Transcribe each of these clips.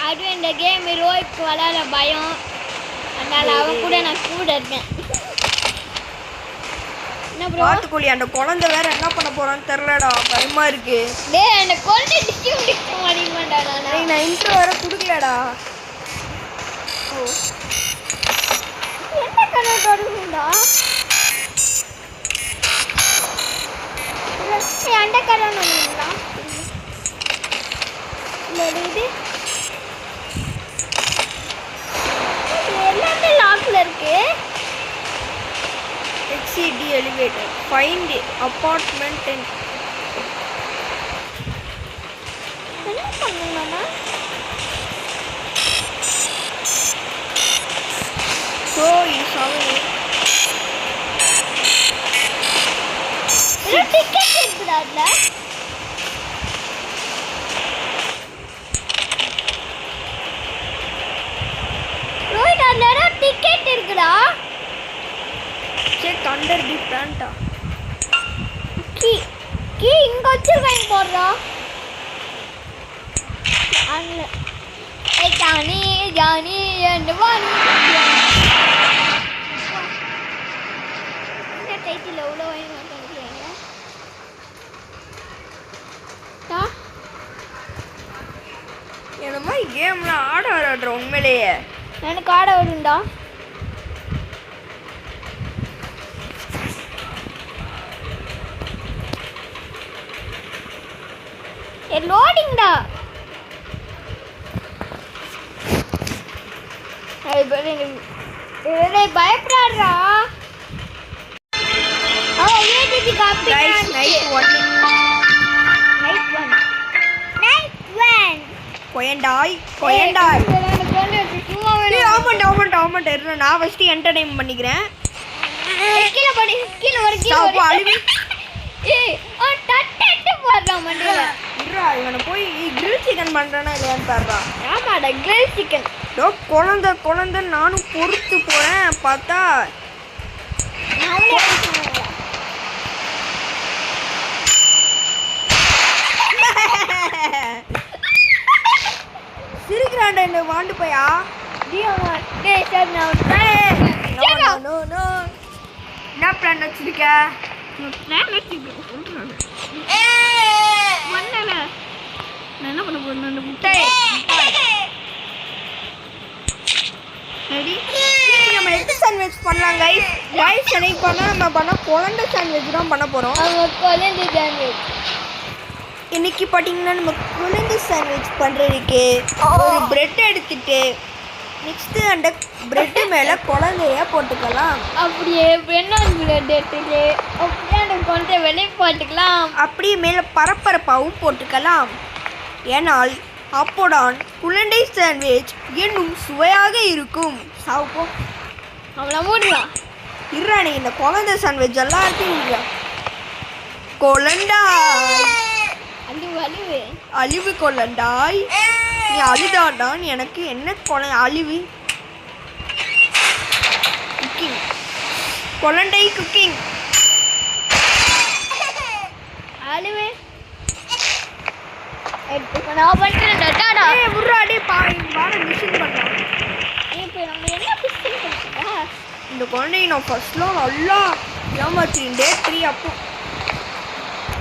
அது இந்த கேம் ரோய்க்கு விளையாட பயம், அதனால அவன் கூட நான் கூட இருக்கேன். என்ன ப்ரோ பாத்துக்கோலி, அந்த குழந்தை வேற என்ன பண்ண போறான்னு தெரியலடா, பயமா இருக்கு. டேய் அந்த குழந்தை டிஸ்டிக் மாட்டேங்கடா. நான் இன்ட்ரோ வேற குடுக்கலடா. ஓ என்ன கனவு வருதுடா? ஏய் அந்த கனவு வருதுடா. இது எல்லாமே லாக்ல இருக்கு. XCD elevator, find apartment and என்ன பண்ணனும்னா so is அவனே டிக்கெட் இருக்குடால. ரோய் அதுல டிக்கெட் இருக்குடா. check under the plant. Key இங்க வச்சிருக்கேன் போடுறா. அங்க ஏய் ஜானி and வாணி. இந்த டைட்டில் உள்ள வாங்கி மாட்டேங்கிறீங்க. டா இந்த மாதிரி கேம்லாம் ஆட வராடுற உண்மையிலேயே. எனக்கு ஆட வரும்டா. லோடிங்டா. பயப்படாதா. Guys, night 1. கொயண்டாய் ஆமாண்டா நான் ஃபர்ஸ்ட் என்டர்டெயின் பண்ணிக்கிறேன். கீழ போடு கீழ ஒரு கீழ அழுவி. ஏய் ஓ டட்டட்டு போறா மண்டல. இருடா இவனை போய் கிரில் சிக்கன் பண்றானா இல்லையான்னு பாருடா. ஆமாடா கிரில் சிக்கன். டோ குழந்தை நானும் பொறுத்து போறேன் பார்த்தா நானே சிரிக்கிறான்டா என்ன வாண்டு போயா. டேய் சார் நான் நோ என்ன பிளான் வச்சிருக்க? நான் என்ன பண்ண போறேன் அந்த முட்டை. ரெடி நம்ம எக் சாண்ட்விச் பண்ணலாம் गाइस. எனக்கு பண்ணா நம்ம குழந்தை சாண்ட்விச் தான் பண்ண போறோம். அவங்க குழந்தை சாண்ட்விச். இன்னைக்கு பாத்தீங்கன்னா நம்ம குழந்தை சாண்ட்விச் பண்றதுக்கு ஒரு பிரெட் எடுத்துட்டு நெக்ஸ்ட் அந்த பிரெட் மேல குழந்தைய போட்டுக்கலாம். அப்படியே வெண்ணெய் பிரெட் எடுத்துட்டு அப்படியே அந்த குழந்தை வெளியே போட்டுக்கலாம். அப்படியே மேல பரப்பரப்பாவும் போட்டுக்கலாம். ஏனால் அப்போதான் குழந்தை சாண்ட்விச் இன்னும் சுவையாக இருக்கும். சாவுப்போ அவளை மூடலாம். இருறானே இந்த குழந்தை சாண்ட்விச் எல்லாத்தையும் கொலண்டாய் அழிவு கொலண்டாய். நீ அழுதாடான் எனக்கு என்ன அழிவு. குக்கிங் கொலண்டை குக்கிங் அழிவு. நான் பண்ணுறேன் டாடா. ஏய் முறாடி பாய் வாட மிஷின் பண்ணலாம். இப்போ நம்ம என்ன மிஷின் பண்ணுறா? இந்த குழந்தையை நான் ஃபர்ஸ்ட்லாம் நல்லா ஏமாத்திருந்தேன். டே 3 அப்போ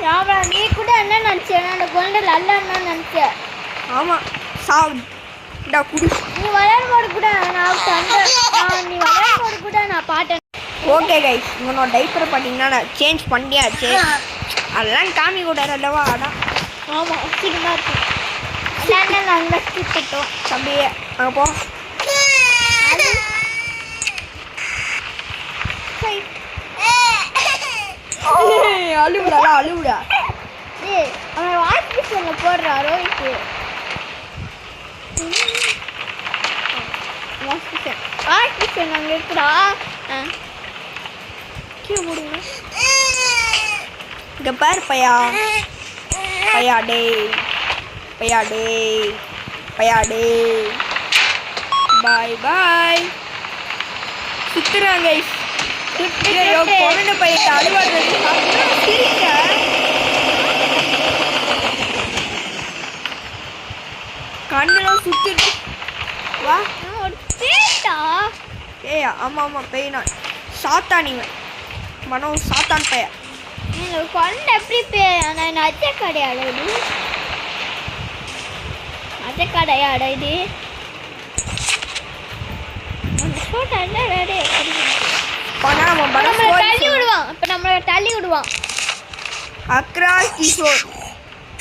ராவா நீ கூட என்ன நினச்சேன்? அந்த குழந்தை லல்லன்னு நினச்சேன். ஆமாம் சாவுடா குடி. நீ விளையாடும்போது கூட நீ விளையாடும்போது கூட நான் பாட்டேன். ஓகே கைஸ் இவனோட டைப்பரை பார்த்தீங்கன்னா நான் சேஞ்ச் பண்ணியாச்சு. அதெல்லாம் காமி கூடாது அல்லவா. அதான் ஆமாம் சீக்கிரமாக இருக்கும். அதனால நாங்கள் சுற்றிட்டோம் தம்பியே அங்கே போ. அழுவுடா. ஏய் அவன் வாஷ் மிஷினில் போடுறா ரோஹித்து. வாஷ் மிஷின் அங்கே இருக்குடா. கீழே போடுங்க. இங்கே பாரு பையா டே பாய் சுத்துறாங்க. குழந்தை பையன் அழுவாடுறது கண்ணுலாம் சுத்திட்டு வா. ஒரு பேட்டா ஏய் ஆமா பேய்னா சாத்தானிவன் மனம் சாத்தான் பைய. நீங்க கொண்ட எப்படி நான் அச்ச கடையாடு இது தள்ளி விடுவான். இப்ப நம்மள தள்ளி விடுவான். Across Kishore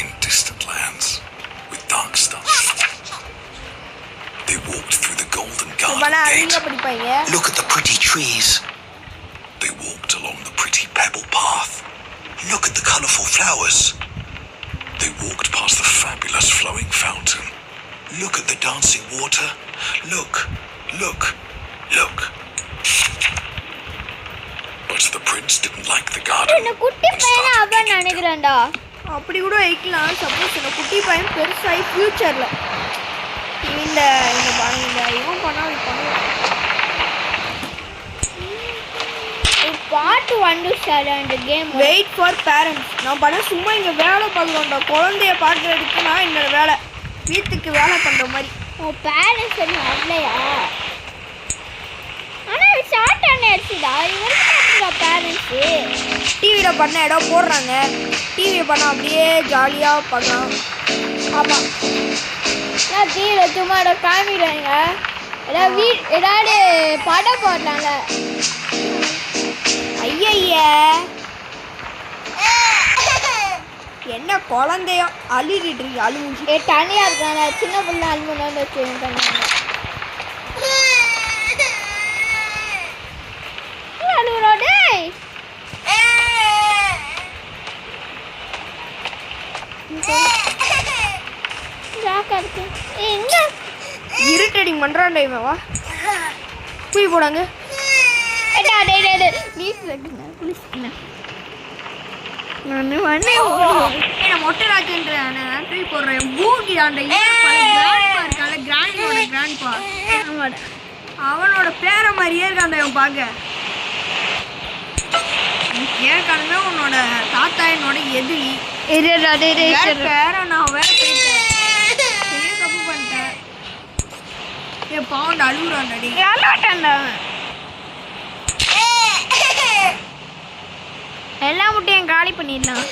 in distant lands with dark stuff. They walked through the golden garden gate. படிப்பாங்க. Look at the pretty trees. They walked along the pretty pebble path. Look at the colorful flowers. They walked past the fabulous flowing fountain. Look at the dancing water. Look. But the prince didn't like the garden. என்ன குட்டி பையனா அவன் நினைக்கிறேன்டா. அப்படி கூட வைக்கலாம். Suppose இந்த குட்டி பையன் பெருசாகி ஃபியூச்சர்ல இந்த இவன் பண்ணா பாட்டு வந்துச்சாடா இந்த கேம். Wait for parents. நான் பண்ண சும்மா இங்கே வேலை பார்க்குறோம்டா. குழந்தைய பார்க்கறதுக்கு நான் என்னோட வேலை வீட்டுக்கு வேலை பண்ணுற மாதிரி. ஓ பேரண்ட்ஸ் வரலையா? ஆனால் ஷார்ட் ஆனிடுச்சுடா. இவருக்கு பேரண்ட்ஸு டிவியில் பண்ண இடம் போடுறாங்க. டிவியை பண்ணால் அப்படியே ஜாலியாக பண்ணலாம். ஆமாம் நான் டிவியில் சும்மா காமிடுறாங்க. ஏதாவது படம் போடுறாங்க. ஐய என்ன குழந்தையா அழுகிட்டு இருக்கு. அழுகுச்சு தனியாக இருக்காங்க. சின்ன பிள்ளை அழுகுன்னு வச்சு இரிட்டேட்டிங் பண்றான்டா இவன். வா போய் போடாங்க. மொட்டை ராஜேந்திரன் தூக்கி போடுறேன். பூகி ஆண்ட அவனோட பேர மாதிரியே இருக்காண்ட இவன் பார்க்க. ஏற்கனவே உன்னோட தாத்தா என்னோட எதிரி. பேர நான் வேற போயிட்டேன். தப்பு பண்ணிட்டேன். ஏ பாவண்ட அழுகுறான்டி. எல்லா முட்டையும் காலி பண்ணிடலாம்.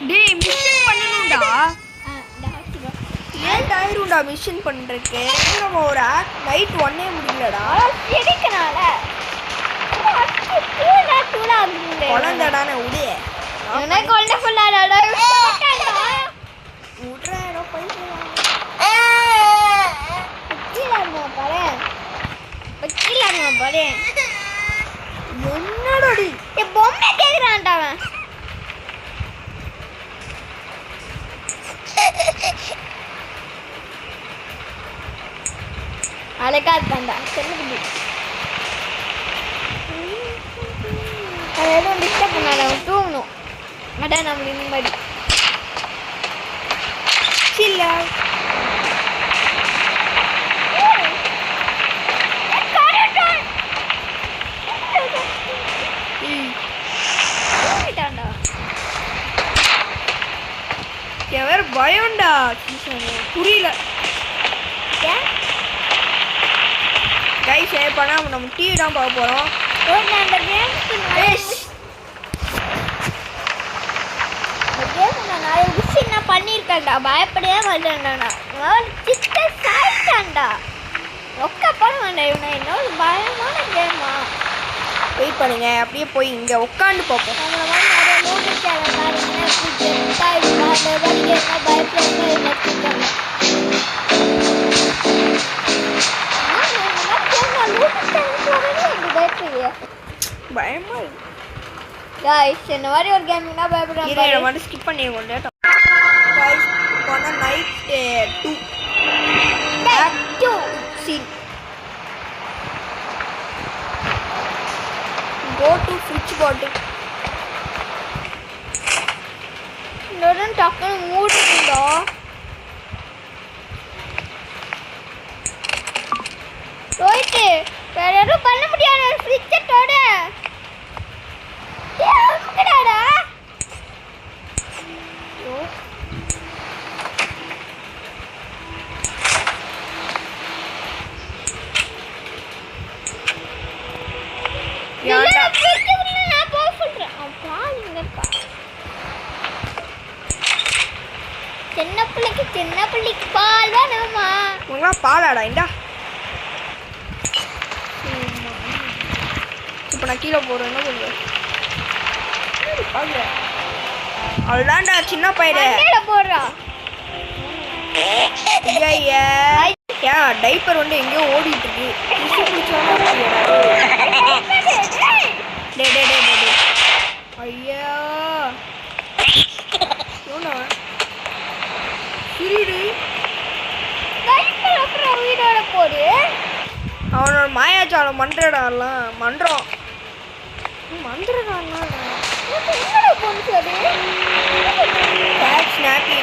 டேய் மிஷன் பண்ணணும்டா. லேட் ஆயிரும்டா மிஷன் பண்றதுக்கு. நம்ம ஒரு நைட் ஒன்னே முடியலடா. குழந்தைடானே விடு. கொண்ட ஃபுல்லாடா என்னடா பொம்மை கேக்குறான்டா அவன். அழகா இருக்கான்டா. சொல்லுங்க எதுவும் டிஸ்டர்ப் பண்ணாத. அவன் தூங்கணும். அதான் நம்மளுக்கு நிம்மதி. சில்லா வேற பயம்டா. புரியல கைஸ். பண்ணா நம்ம டிவி தான் பார்க்க போறோம். பண்ணிருக்கேன்டா. பயப்படவே மாட்டேன்டா. சாய்ட்டான்டா. ஒக்க பண்ண வேண்டாம். இவனை என்னோட பயமான கேமா. வெயிட் பண்ணுங்க. அப்படியே போய் இங்க உட்காந்து பார்ப்போம். பயமா இருக்கு. இந்த மாதிரி ஒரு கேமிங்னா பயப்படுறேன். மட்டும் ஸ்கிப் பண்ணிடுவோம். கைஸ் போன night 2 act 2 scene. go to switch bottle. இன்னொரு டக்குனு மூடுறீங்களா? போயிட்டு வேற எதுவும் பண்ண முடியாது. ஸ்விட்சை தொட. சின்ன பிள்ளைக்கு பால் வேணுமா? உங்களாம் பாலாடா இண்டா. இப்போ நான் கீழே போகிறேன். என்ன பண்ணுவேன்? அவ்வளோதான்டா சின்ன பையன். கீழே போடுறா. ஐயா ஏன் டைப்பர் வந்து எங்கேயோ ஓடிட்டு இருக்கு. ஐயா வீடோட போடு. அவனோட மாயாச்சாலம் மன்றடாலாம் மன்றம் மன்றடாலாம் ஸ்னாப்பி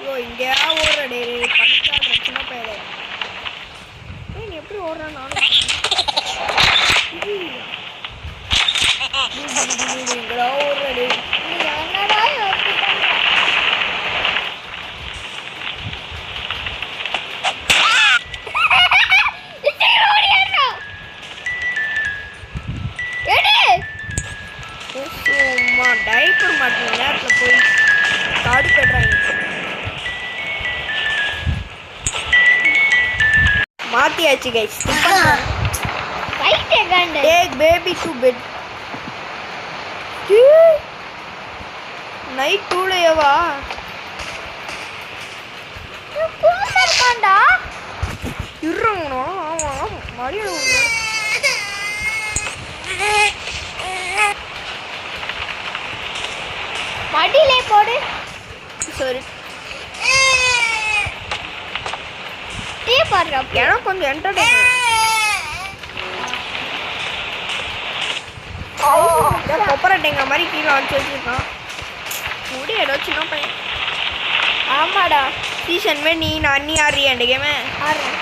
ஐயோ இங்கேயா ஓடுற டே படிக்காத சின்ன பையல. நீ எப்படி ஓடுறான்? நானும் இங்கடா ஓடுற டே. என்னடா சும்மா டைப்பர் மாட்டின நேரத்தில் போய் காடு கட்டுறாங்க. மாத்தியாச்சு guys. Take baby to bed. Night 2லயேவா? இருறோங்கண்ணா. ஆமாம் மரியாதை. மடியிலே போடு. சரி டீ பாடுறா. எனக்கு கொஞ்சம் என்டர்டைன்மெண்ட். கொப்பரட்டைங்க மாதிரி கீழே வச்சு வச்சுருக்கான். முடி ஏதோ சின்ன பையன். ஆமாடா. சீசன்மே நீ ஆடுறியா இந்த கேமே? ஆடுறேன்.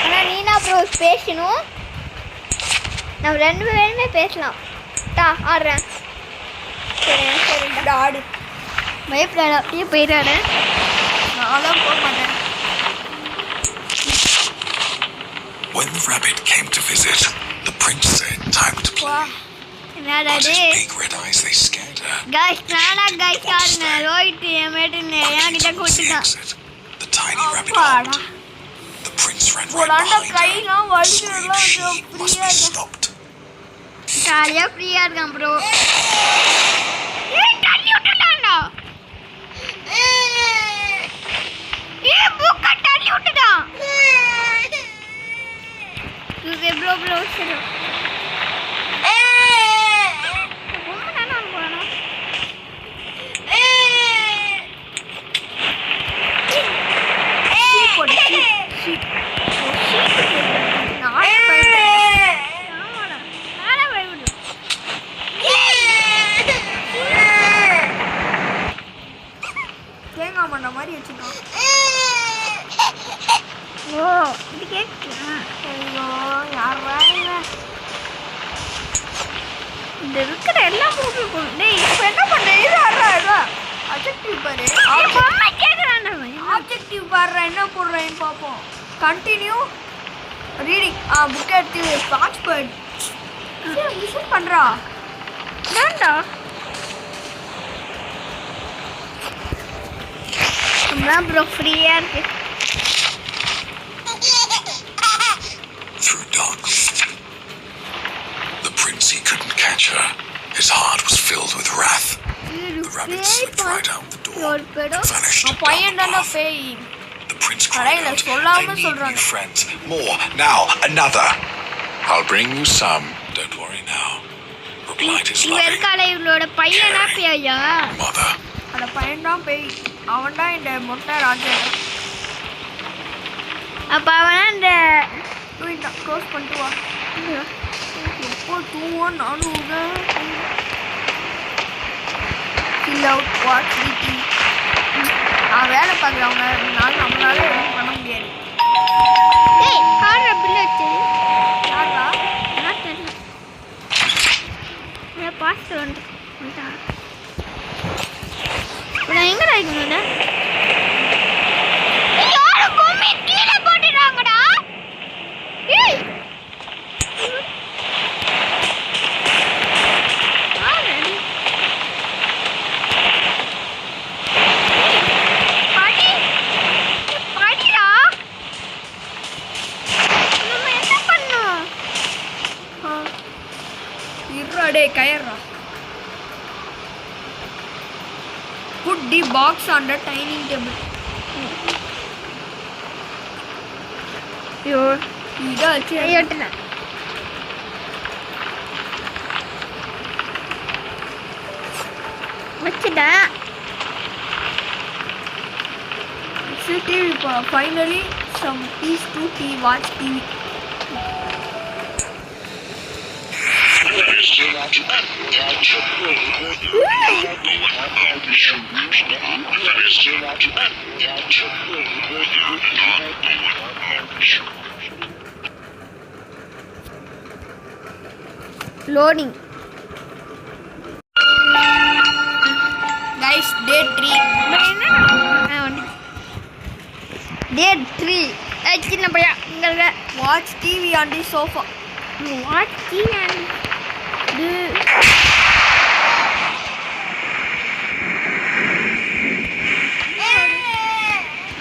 ஆனால் நீனா அப்புறம் பேசணும். நம்ம 2 பேருமே பேசலாம். ஆடுறேன். சரி ஆடு. பயப்படாத. அப்படியே போயிடாடு. நான்லாம் போக மாட்டேன். When the rabbit came to visit, the prince said, "Time to play." என்னடா But இது? his big red eyes, they scared her. Guys நானா गाइस ஆடுங்க. ரோஹித் எமேட்னே என்கிட்ட Towards the கொடுத்துட்டான். exit, the tiny rabbit அப்பாடா. hopped. The prince ran right போடாண்ட behind her, கைலாம் screaming she must be stopped. ஜாலியா ஃப்ரீயா இருக்கான் ப்ரோ. ஏய் தள்ளி விட்டுட்டான்டா. ஏய் புக்க தள்ளி விட்டுட்டான். இது ப்ரோ சரி. தேங்காய் மண்ண மாதிரி வச்சுக்கோ. ஓ இது கேட்கலாம். ஐயோ யார் வாங்க இந்த இருக்கிற எல்லாம் போட்டு டேய் இப்போ என்ன பண்ணுறேன்? இது ஆடுறா அப்ஜெக்டிவ் பாரு. பொம்மை கேட்குறான்டா. ஆப்ஜெக்டிவ் பாடுறா என்ன போடுறேன்னு பார்ப்போம். Continue reading. புக் எடுத்து வாட்ச் பேர்ட் மிஷன் பண்ணுறா. ஏன்டா ப்ரோ ஃப்ரீயா இருக்கு. Through darkness, the prince, he couldn't catch her. His heart was filled with wrath. The rabbit slipped right out the door and vanished down the பையன் தானே path. பேய். The prince cried கடையில் out, சொல்லாம "I need சொல்றாங்க. new friends. More. Now, another. I'll bring you some. Don't worry now," replied his இங்க loving இருக்காளே இவளோட பையனா பேயா? mother. அந்த பையன் தான் பேய். அவன் தான் இந்த மொட்டை ராஜன். அப்ப அவனா இந்த தூங்கிட்டான். க்ளோஸ் பண்ணிட்டு வா. எப்போ தூங்குவான் நானும் சில் அவுட் வாட்ச் டிடி. நான் வேலை பார்க்குறவங்க நம்மளால எதுவும் பண்ண முடியாது. ஏய் கார்ல பில் வச்சு யாரா? என்ன தெரியல. நான் பாஸ்ட் வந்துட்டா. நான் எங்கடா இருக்கணும்? யாரும் கொம்மி கீழே போட்டுறாங்கடா. ஏய் டே கயறா. Put the box on the dining table. ஐயோ இதாச்சு. ஐயோட்டுனேன். வச்சுட்டேன். TV. Finally, some peace to watch TV. Loading. Guys, day 3. டே 3. சின்ன பையா இங்க Watch TV on the sofa. வாட்சிங் and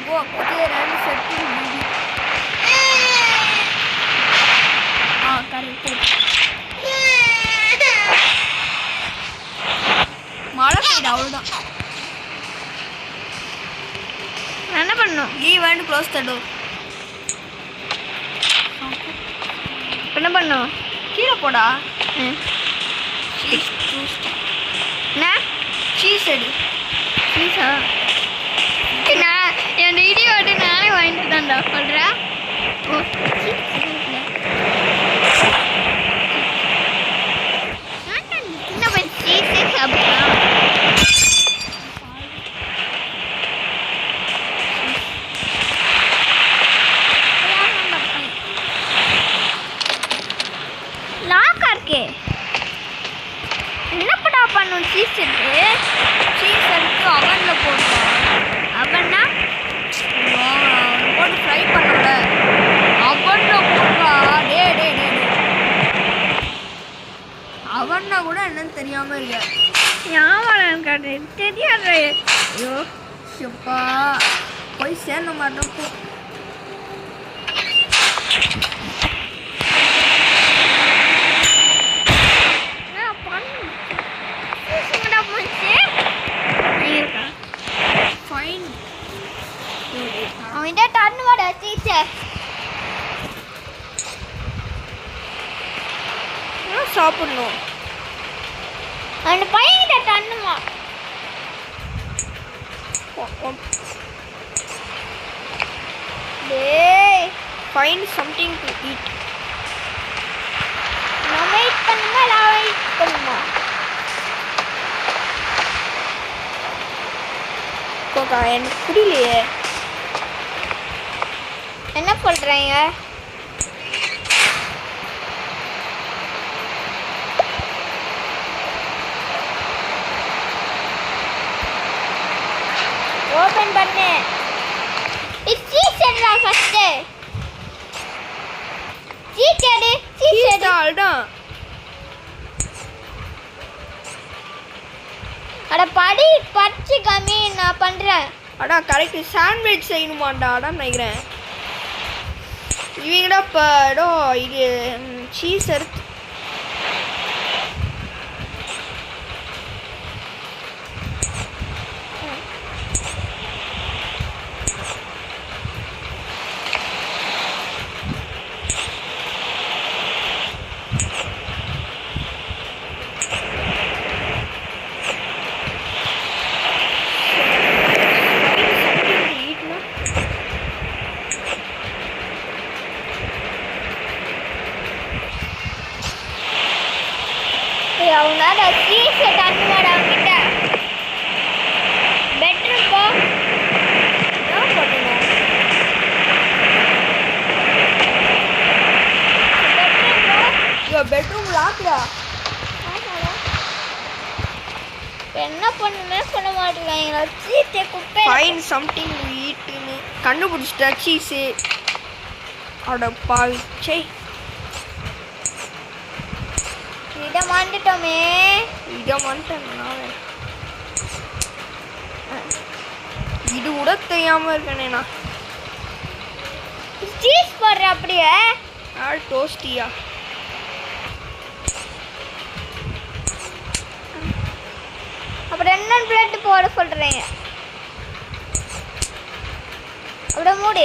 Go upstairs and settle TV. Correct. மழை பெய்யுது அவ்வளோதான். என்ன பண்ணும்? Leave and close the door. என்ன பண்ணும்? கீழே போடா. என்ன சீஸ் எடு. சீஸா? நான் என் இடியோட்டு நானே வாங்கிட்டு தான்டா சொல்கிறேன். ஓ சின்ன பையன் சீஸே சாப்பிட்றான். லாக்கா இருக்கே. என்னப்படா பண்ணும்? சீஸ் எடுத்து அவனில் போடுறா. அவன்னா போட்டு ஃப்ரை பண்ணல. அவனில் போடுறா. டே டே டே டே அவன்னா கூட என்னன்னு தெரியாமல் இல்லை. ஞாபகம் காட்டு தெரியாது. ஐயோ எப்பா போய் சேர்ந்த மாட்டோம் போ. ஃபைன். அவன்கிட்ட டன்னு வாடா டீச்சர். சாப்பிடணும். அந்த பையன்கிட்ட டன்னுமா. டேய் Find something to eat. நம்ம வெயிட் பண்ணுமா இல்லை வெயிட் பண்ணுமா? கோகா எனக்கு புரியலையே. என்ன சொல்கிறீங்க? ஓபன் பண்ணு. சீஸ் எடுடா ஃபர்ஸ்ட். சீஸ் எடு. சீஸ் எடு. அதான் அட படி பச்சை கம்மி நான் பண்ணுறேன். அடா கரெக்ட். சாண்ட்விச் செய்யணுமாண்டா அதான் நினைக்கிறேன். இவங்கடா இப்போ ஏதோ இது சீஸ் எடுத்து அவனால சீஸ் தண்ணி வாடா அவன்கிட்ட. பெட்ரூம் போ. என்ன பண்ணணும்? பெட்ரூம் போ. ஐயோ பெட்ரூம் லாக்டா. என்ன பண்ணுமே சொல்ல மாட்டேங்கிறாங்க. சீஸை குப்பை. ஃபைன் சம்திங் டு ஈட்னு கண்டுபிடிச்சிட்டா சீஸு. அட பாவி சே. இதை மாண்டுட்டோமே. இதை வந்துட்டேன். இது கூட தெரியாம இருக்கனே நான். சீஸ் போடுற அப்படியே. டோஸ்டியா அப்புறம் என்ன பிளட் போட சொல்றீங்க? அப்படியே மூடி